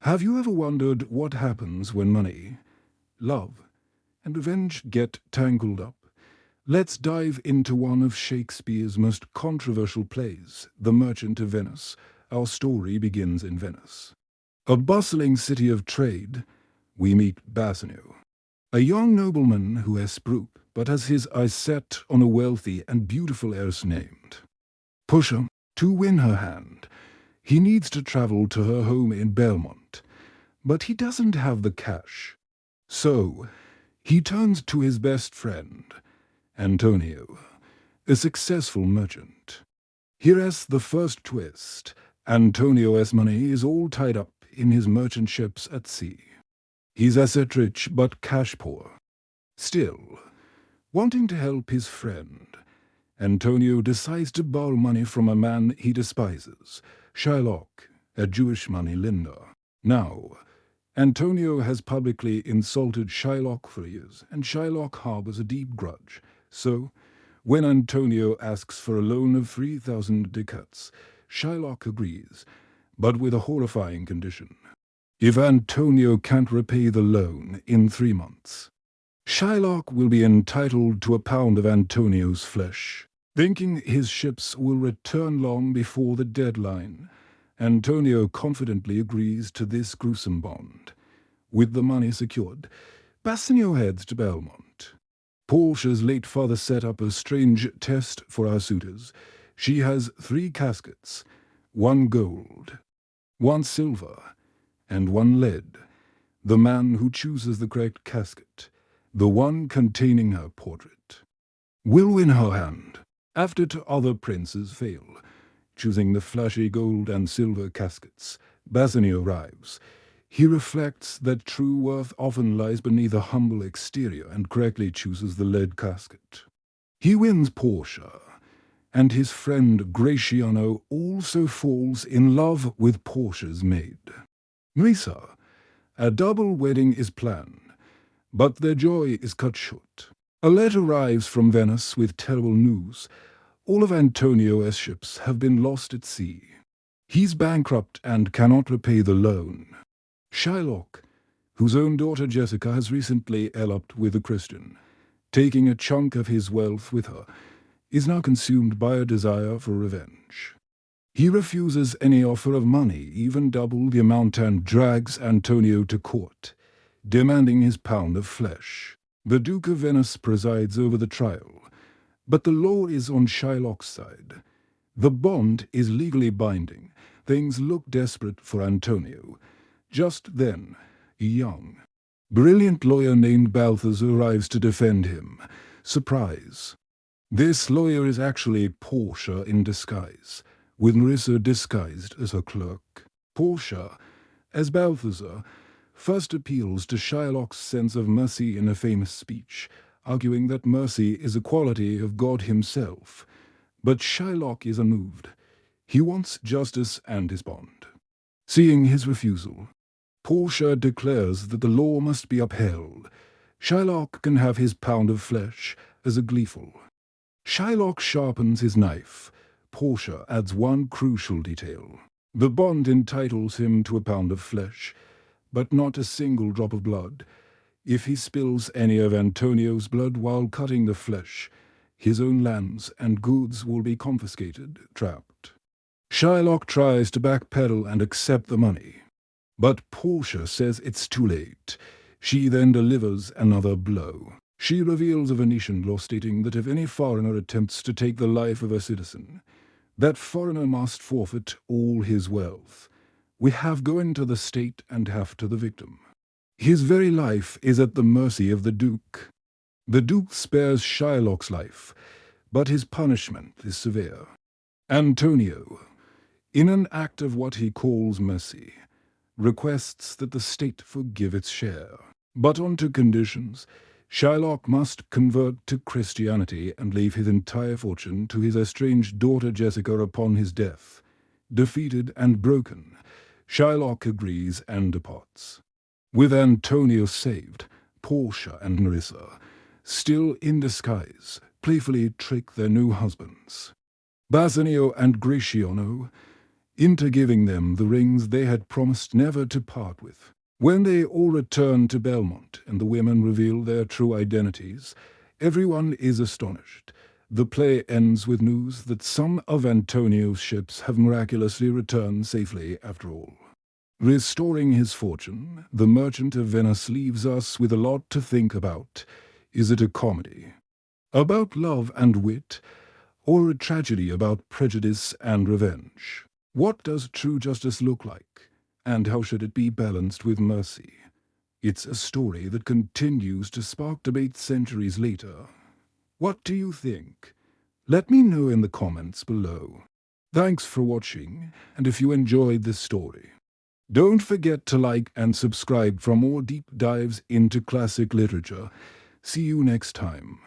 Have you ever wondered what happens when money, love, and revenge get tangled up? Let's dive into one of Shakespeare's most controversial plays, The Merchant of Venice. Our story begins in Venice. A bustling city of trade, we meet Bassanio, a young nobleman who has Sprupe, but has his eyes set on a wealthy and beautiful heiress named Portia. To win her hand, he needs to travel to her home in Belmont, but he doesn't have the cash. So, he turns to his best friend, Antonio, a successful merchant. Here's the first twist. Antonio's money is all tied up in his merchant ships at sea. He's asset rich but cash poor. Still, wanting to help his friend, Antonio decides to borrow money from a man he despises, Shylock, a Jewish money lender. Now, Antonio has publicly insulted Shylock for years, and Shylock harbors a deep grudge. So, when Antonio asks for a loan of 3,000 ducats, Shylock agrees, but with a horrifying condition. If Antonio can't repay the loan in 3 months, Shylock will be entitled to a pound of Antonio's flesh. Thinking his ships will return long before the deadline, Antonio confidently agrees to this gruesome bond. With the money secured, Bassanio heads to Belmont. Portia's late father set up a strange test for our suitors. She has 3 caskets, 1 gold, 1 silver, and 1 lead. The man who chooses the correct casket, the one containing her portrait, will win her hand. After 2 other princes fail, choosing the flashy gold and silver caskets, Bassanio arrives. He reflects that true worth often lies beneath a humble exterior and correctly chooses the lead casket. He wins Portia, and his friend Gratiano also falls in love with Portia's maid, Marisa. A double wedding is planned, but their joy is cut short. A letter arrives from Venice with terrible news. All of Antonio's ships have been lost at sea. He's bankrupt and cannot repay the loan. Shylock, whose own daughter Jessica has recently eloped with a Christian, taking a chunk of his wealth with her, is now consumed by a desire for revenge. He refuses any offer of money, even double the amount, and drags Antonio to court, demanding his pound of flesh. The Duke of Venice presides over the trial, but the law is on Shylock's side. The bond is legally binding. Things look desperate for Antonio. Just then, a young, brilliant lawyer named Balthazar arrives to defend him. Surprise! This lawyer is actually Portia in disguise, with Marisa disguised as her clerk. Portia, as Balthazar, first appeals to Shylock's sense of mercy in a famous speech, arguing that mercy is a quality of God himself. But Shylock is unmoved. He wants justice and his bond. Seeing his refusal, Portia declares that the law must be upheld. Shylock can have his pound of flesh as a gleeful. Shylock sharpens his knife. Portia adds one crucial detail. The bond entitles him to a pound of flesh, but not a single drop of blood. If he spills any of Antonio's blood while cutting the flesh, his own lands and goods will be confiscated, trapped. Shylock tries to backpedal and accept the money, but Portia says it's too late. She then delivers another blow. She reveals a Venetian law stating that if any foreigner attempts to take the life of a citizen, that foreigner must forfeit all his wealth. We have going to the state and half to the victim. His very life is at the mercy of the Duke. The Duke spares Shylock's life, but his punishment is severe. Antonio, in an act of what he calls mercy, requests that the state forgive its share. But on 2 conditions. Shylock must convert to Christianity and leave his entire fortune to his estranged daughter Jessica upon his death. Defeated and broken, Shylock agrees and departs. With Antonio saved, Portia and Marisa, still in disguise, playfully trick their new husbands. Bassanio and Gratiano, into giving them the rings they had promised never to part with. When they all return to Belmont and the women reveal their true identities, everyone is astonished. The play ends with news that some of Antonio's ships have miraculously returned safely after all. Restoring his fortune, the merchant of Venice leaves us with a lot to think about. Is it a comedy about love and wit, or a tragedy about prejudice and revenge? What does true justice look like, and how should it be balanced with mercy? It's a story that continues to spark debate centuries later. What do you think? Let me know in the comments below. Thanks for watching, and if you enjoyed this story, don't forget to like and subscribe for more deep dives into classic literature. See you next time.